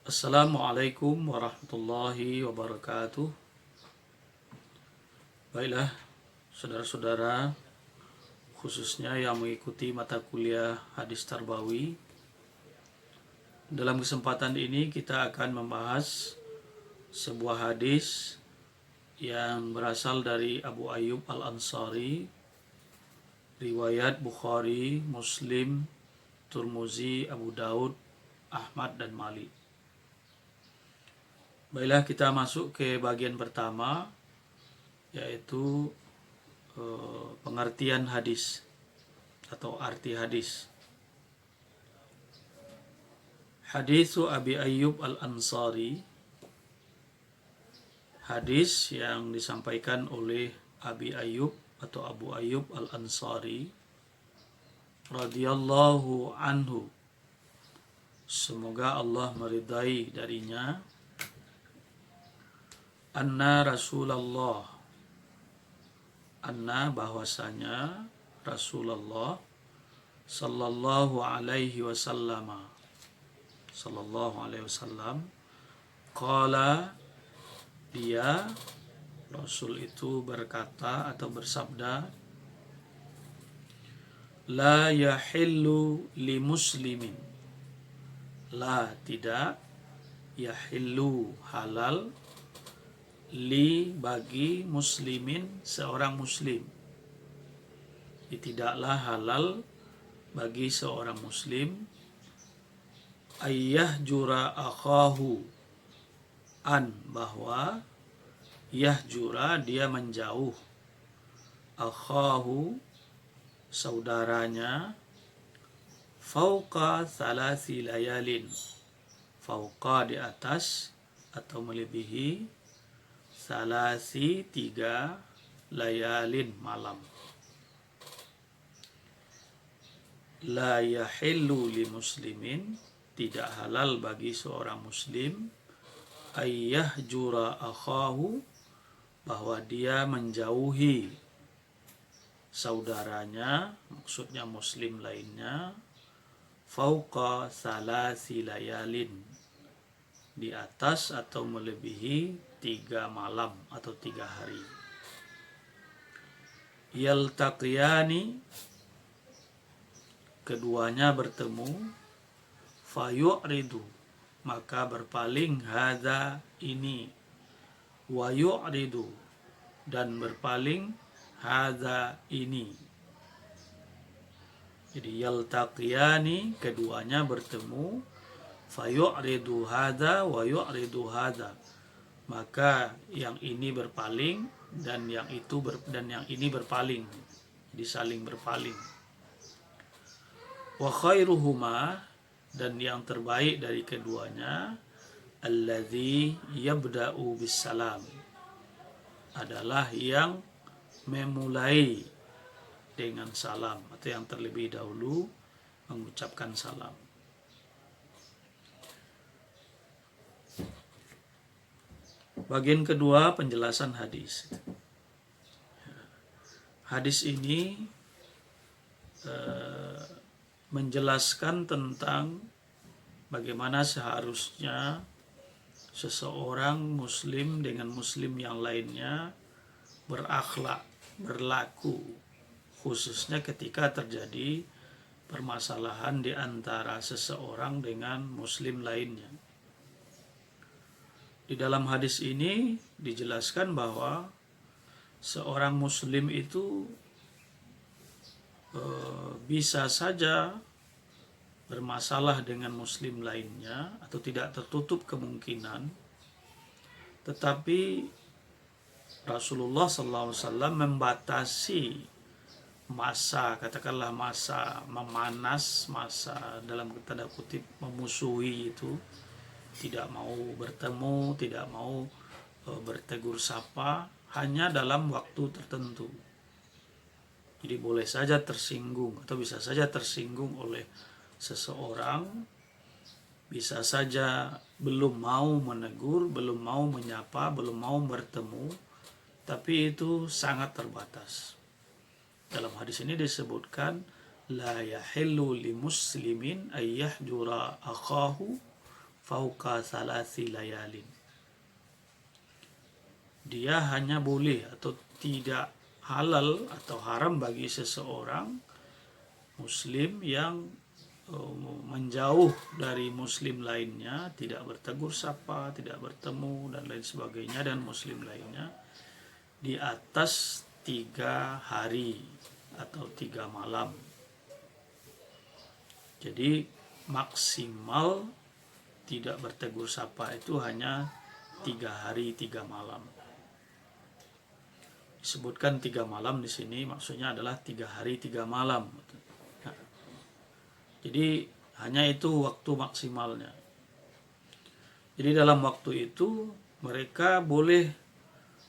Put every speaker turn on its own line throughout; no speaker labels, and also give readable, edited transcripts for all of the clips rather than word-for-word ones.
Assalamualaikum warahmatullahi wabarakatuh. Baiklah, saudara-saudara, khususnya yang mengikuti mata kuliah hadis tarbawi. Dalam kesempatan ini kita akan membahas sebuah hadis yang berasal dari Abu Ayyub Al-Ansari, riwayat Bukhari, Muslim, Tirmizi, Abu Daud, Ahmad, dan Malik. Baiklah, kita masuk ke bagian pertama, yaitu pengertian hadis atau arti hadis. Hadisu Abi Ayyub Al-Ansari, hadis yang disampaikan oleh Abi Ayyub atau Abu Ayyub Al-Ansari radhiyallahu anhu, semoga Allah meridai darinya, anna Rasulullah, anna bahwasanya Rasulullah sallallahu alaihi wasallam qala, dia Rasul itu berkata atau bersabda, la yahillu li muslimin, la tidak, yahillu halal, li bagi muslimin seorang muslim, tidaklah halal bagi seorang muslim, ayyah jura akhahu, an bahwa, yahjura dia menjauh, akhahu saudaranya, fauqa thalasi layalin, fauqa di atas atau melebihi, salasi 3 layalin malam. La yahillu li muslimin, tidak halal bagi seorang muslim, ayyah jura akhahu, bahwa dia menjauhi saudaranya, maksudnya muslim lainnya, fauqa salasi layalin, di atas atau melebihi 3 malam atau 3 hari. Yaltaqiyani, keduanya bertemu, fayu'ridu, maka berpaling, hadza ini, wa yu'ridu, dan berpaling, hadza ini. Jadi yaltaqiyani, keduanya bertemu, fayu'ridu hadza wa yu'ridu hadza, maka yang ini berpaling dan yang ini berpaling, jadi saling berpaling. Wa khairuhuma, dan yang terbaik dari keduanya, alladzi yabda'u bisalam, adalah yang memulai dengan salam atau yang terlebih dahulu mengucapkan salam. Bagian kedua, penjelasan hadis. Hadis ini menjelaskan tentang bagaimana seharusnya seseorang muslim dengan muslim yang lainnya berakhlak, berlaku, khususnya ketika terjadi permasalahan di antara seseorang dengan muslim lainnya. Di dalam hadis ini dijelaskan bahwa seorang muslim itu bisa saja bermasalah dengan muslim lainnya atau tidak tertutup kemungkinan, tetapi Rasulullah SAW membatasi masa, katakanlah masa memanas, masa dalam tanda kutip memusuhi itu, tidak mau bertemu, tidak mau bertegur sapa, hanya dalam waktu tertentu. Jadi boleh saja tersinggung atau bisa saja tersinggung oleh seseorang, bisa saja belum mau menegur, belum mau menyapa, belum mau bertemu, tapi itu sangat terbatas. Dalam hadis ini disebutkan, la yahillu li muslimin ayyahjura akhahu fauqa thalathi layalin. Dia hanya boleh atau tidak halal atau haram bagi seseorang muslim yang menjauh dari muslim lainnya, tidak bertegur sapa, tidak bertemu dan lain sebagainya dan muslim lainnya di atas 3 hari atau 3 malam. Jadi maksimal tidak bertegur sapa itu hanya 3 hari 3 malam. Disebutkan 3 malam di sini maksudnya adalah 3 hari 3 malam. Jadi hanya itu waktu maksimalnya. Jadi dalam waktu itu mereka boleh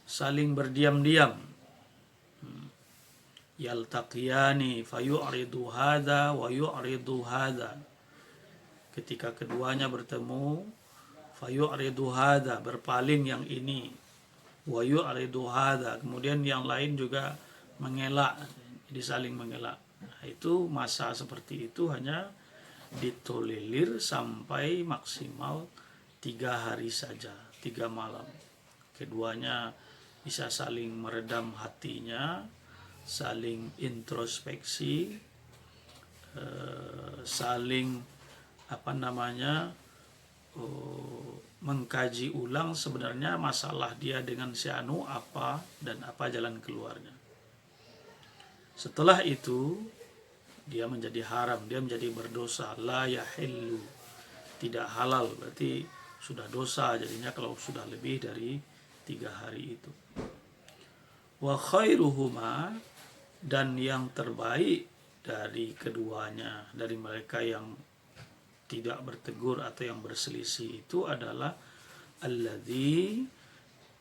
saling berdiam-diam. Yaltaqiyani fayu'ridu hadza wa yu'ridu hadza. Ketika keduanya bertemu, fayu'ridu hadza, berpaling yang ini, wa yu'ridu hadza, kemudian yang lain juga mengelak, jadi saling mengelak. Nah, itu masa seperti itu hanya ditolerir sampai maksimal 3 hari saja, 3 malam. Keduanya bisa saling meredam hatinya, saling introspeksi, saling mengkaji ulang sebenarnya masalah dia dengan si anu apa dan apa jalan keluarnya. Setelah itu dia menjadi haram, dia menjadi berdosa, la yahillu, tidak halal, berarti sudah dosa jadinya kalau sudah lebih dari 3 hari itu. Wa khairuhuma, dan yang terbaik dari keduanya, dari mereka yang tidak bertegur atau yang berselisih itu adalah alladzi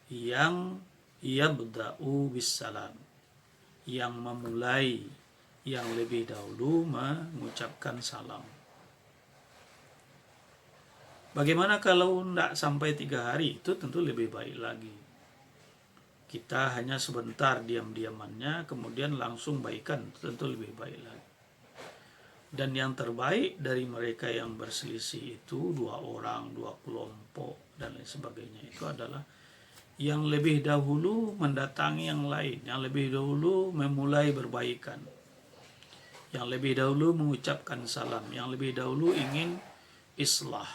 yang yabda'u bisalam, yang memulai, yang lebih dahulu mengucapkan salam. Bagaimana kalau tidak sampai 3 hari? Itu tentu lebih baik lagi. Kita hanya sebentar diam-diamannya, kemudian langsung baikan, tentu lebih baik lagi. Dan yang terbaik dari mereka yang berselisih itu 2 orang, 2 kelompok, dan lain sebagainya, itu adalah yang lebih dahulu mendatangi yang lain, yang lebih dahulu memulai berbaikan, yang lebih dahulu mengucapkan salam, yang lebih dahulu ingin islah.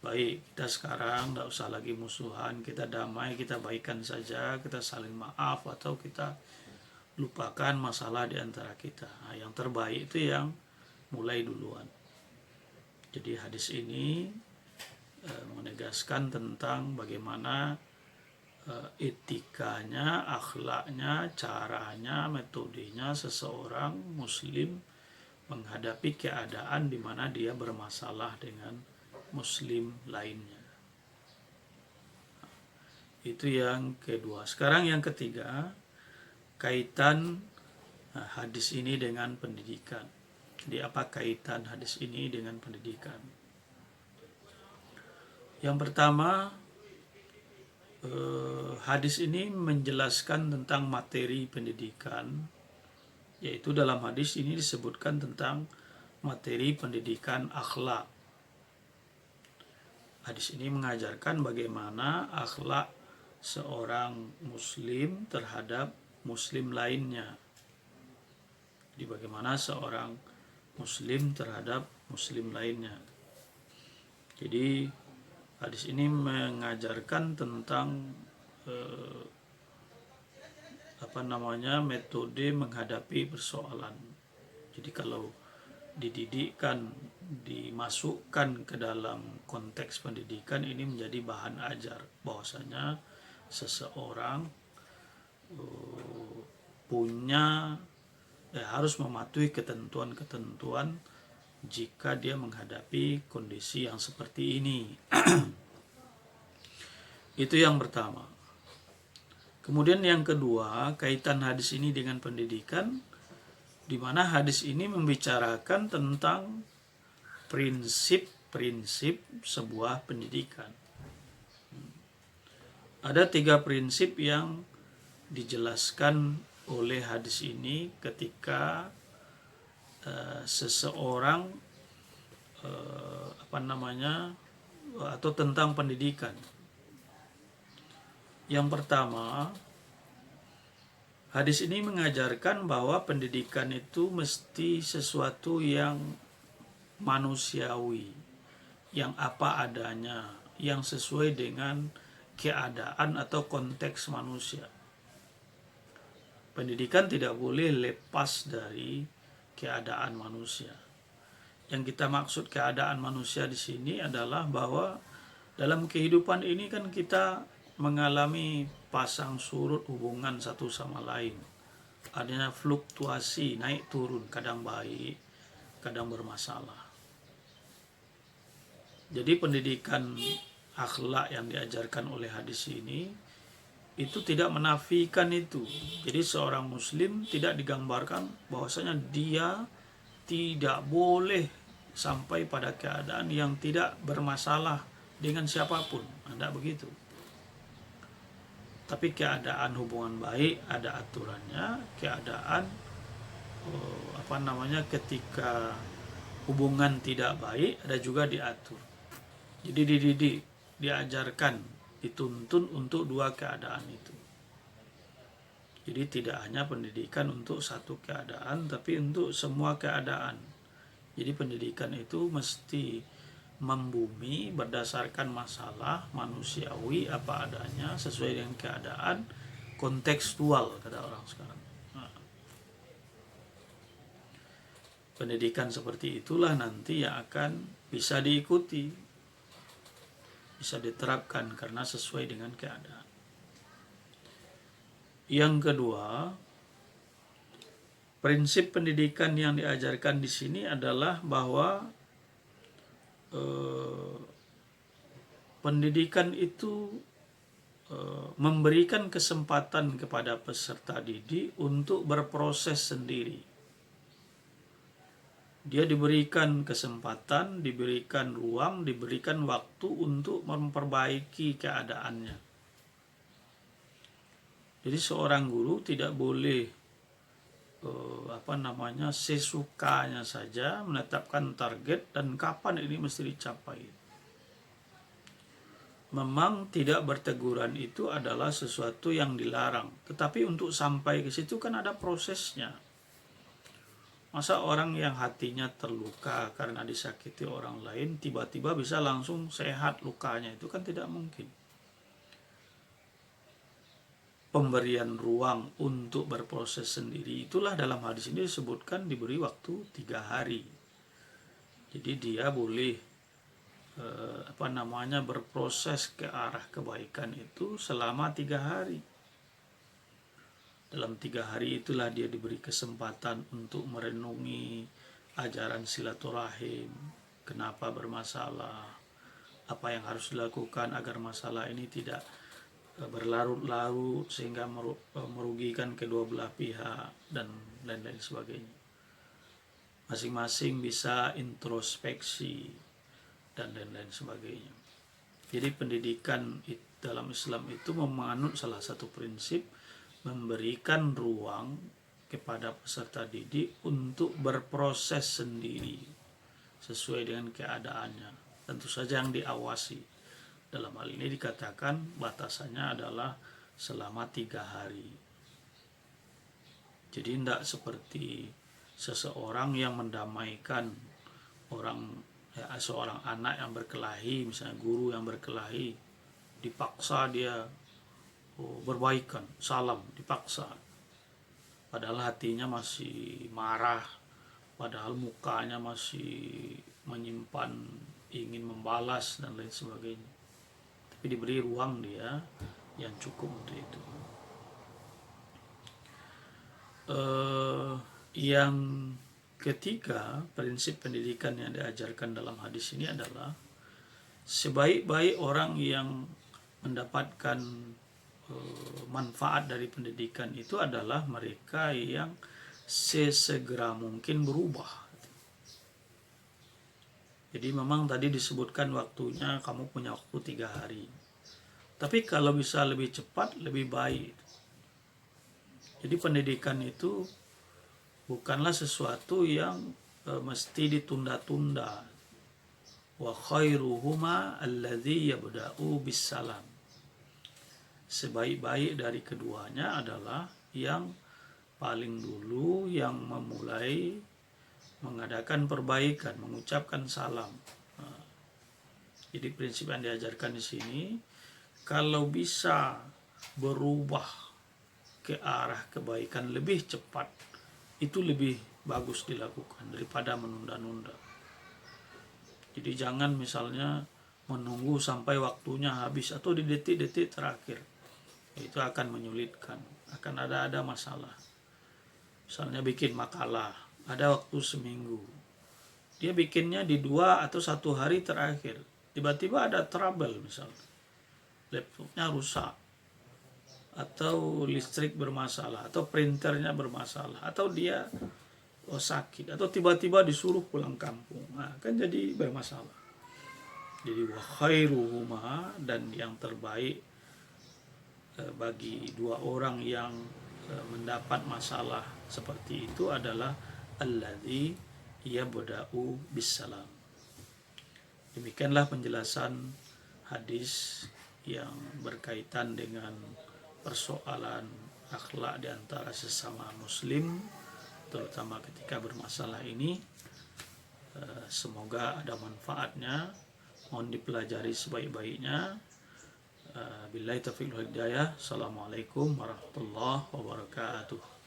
Baik, kita sekarang tidak usah lagi musuhan, kita damai, kita baikan saja, kita saling maaf atau kita lupakan masalah di antara kita. Nah, yang terbaik itu yang mulai duluan. Jadi hadis ini menegaskan tentang bagaimana etikanya, akhlaknya, caranya, metodenya seseorang muslim menghadapi keadaan di mana dia bermasalah dengan muslim lainnya. Itu yang kedua. Sekarang yang ketiga, kaitan hadis ini dengan pendidikan. Jadi apa kaitan hadis ini dengan pendidikan? Yang pertama, hadis ini menjelaskan tentang materi pendidikan, yaitu dalam hadis ini disebutkan tentang materi pendidikan akhlak. Hadis ini mengajarkan bagaimana akhlak seorang muslim terhadap muslim lainnya. Jadi bagaimana seorang muslim terhadap muslim lainnya. Jadi hadis ini mengajarkan tentang metode menghadapi persoalan. Jadi kalau dididikkan, dimasukkan ke dalam konteks pendidikan, ini menjadi bahan ajar bahwasanya seseorang harus mematuhi ketentuan-ketentuan jika dia menghadapi kondisi yang seperti ini. Itu yang pertama. Kemudian yang kedua, kaitan hadis ini dengan pendidikan, di mana hadis ini membicarakan tentang prinsip-prinsip sebuah pendidikan. Ada 3 prinsip yang dijelaskan oleh hadis ini ketika seseorang atau tentang pendidikan. Yang pertama, hadis ini mengajarkan bahwa pendidikan itu mesti sesuatu yang manusiawi, yang apa adanya, yang sesuai dengan keadaan atau konteks manusia. Pendidikan tidak boleh lepas dari keadaan manusia. Yang kita maksud keadaan manusia di sini adalah bahwa dalam kehidupan ini kan kita mengalami pasang surut hubungan satu sama lain. Adanya fluktuasi, naik turun, kadang baik, kadang bermasalah. Jadi pendidikan akhlak yang diajarkan oleh hadis ini itu tidak menafikan itu. Jadi seorang muslim tidak digambarkan bahwasanya dia tidak boleh sampai pada keadaan yang tidak bermasalah dengan siapapun. Tidak begitu. Tapi keadaan hubungan baik ada aturannya, keadaan ketika hubungan tidak baik ada juga diatur. Jadi dididik, diajarkan, dituntun untuk dua keadaan itu. Jadi tidak hanya pendidikan untuk satu keadaan, tapi untuk semua keadaan. Jadi pendidikan itu mesti membumi berdasarkan masalah manusiawi apa adanya sesuai dengan keadaan, kontekstual kata orang sekarang. Pendidikan seperti itulah nanti yang akan bisa diikuti, bisa diterapkan karena sesuai dengan keadaan. Yang kedua, prinsip pendidikan yang diajarkan di sini adalah bahwa pendidikan itu memberikan kesempatan kepada peserta didik untuk berproses sendiri. Dia diberikan kesempatan, diberikan ruang, diberikan waktu untuk memperbaiki keadaannya. Jadi seorang guru tidak boleh sesukanya saja menetapkan target dan kapan ini mesti dicapai. Memang tidak berteguran itu adalah sesuatu yang dilarang, tetapi untuk sampai ke situ kan ada prosesnya. Masa orang yang hatinya terluka karena disakiti orang lain tiba-tiba bisa langsung sehat lukanya, itu kan tidak mungkin. Pemberian ruang untuk berproses sendiri itulah dalam hadis ini disebutkan diberi waktu 3 hari. Jadi dia boleh berproses ke arah kebaikan itu selama 3 hari. Dalam 3 hari itulah dia diberi kesempatan untuk merenungi ajaran silaturahim, kenapa bermasalah, apa yang harus dilakukan agar masalah ini tidak berlarut-larut sehingga merugikan kedua belah pihak dan lain-lain sebagainya. Masing-masing bisa introspeksi dan lain-lain sebagainya. Jadi pendidikan dalam Islam itu memanut salah satu prinsip memberikan ruang kepada peserta didik untuk berproses sendiri sesuai dengan keadaannya. Tentu saja yang diawasi. Dalam hal ini dikatakan batasannya adalah selama 3 hari. Jadi tidak seperti seseorang yang mendamaikan seorang anak yang berkelahi, misalnya guru yang berkelahi, dipaksa dia berbaikan, salam, dipaksa. Padahal hatinya masih marah, padahal mukanya masih menyimpan ingin membalas dan lain sebagainya. Tapi diberi ruang dia yang cukup untuk itu. Yang ketiga, prinsip pendidikan yang diajarkan dalam hadis ini adalah sebaik-baik orang yang mendapatkan manfaat dari pendidikan itu adalah mereka yang sesegera mungkin berubah. Jadi memang tadi disebutkan waktunya kamu punya waktu 3 hari. Tapi kalau bisa lebih cepat lebih baik. Jadi pendidikan itu bukanlah sesuatu yang mesti ditunda-tunda. wa khairuhuma alladzi yabda'u bisalam. Sebaik-baik dari keduanya adalah yang paling dulu yang memulai mengadakan perbaikan, mengucapkan salam. Jadi prinsip yang diajarkan di sini, kalau bisa berubah ke arah kebaikan lebih cepat, itu lebih bagus dilakukan daripada menunda-nunda. Jadi jangan misalnya menunggu sampai waktunya habis atau di detik-detik terakhir. Itu akan menyulitkan, akan ada masalah. Misalnya bikin makalah, ada waktu seminggu. Dia bikinnya di 2 atau 1 hari terakhir. Tiba-tiba ada trouble misalnya. Laptopnya rusak, atau listrik bermasalah, atau printernya bermasalah, atau dia sakit, atau tiba-tiba disuruh pulang kampung. Nah, kan jadi bermasalah. Jadi wa khairuhuma, dan yang terbaik bagi 2 orang yang mendapat masalah seperti itu adalah alladzi yabda'u bisalam. Demikianlah penjelasan hadis yang berkaitan dengan persoalan akhlak di antara sesama muslim, terutama ketika bermasalah ini. Semoga ada manfaatnya, mohon dipelajari sebaik-baiknya. Billahi taufiq wal hidayah. Assalamualaikum warahmatullahi wabarakatuh.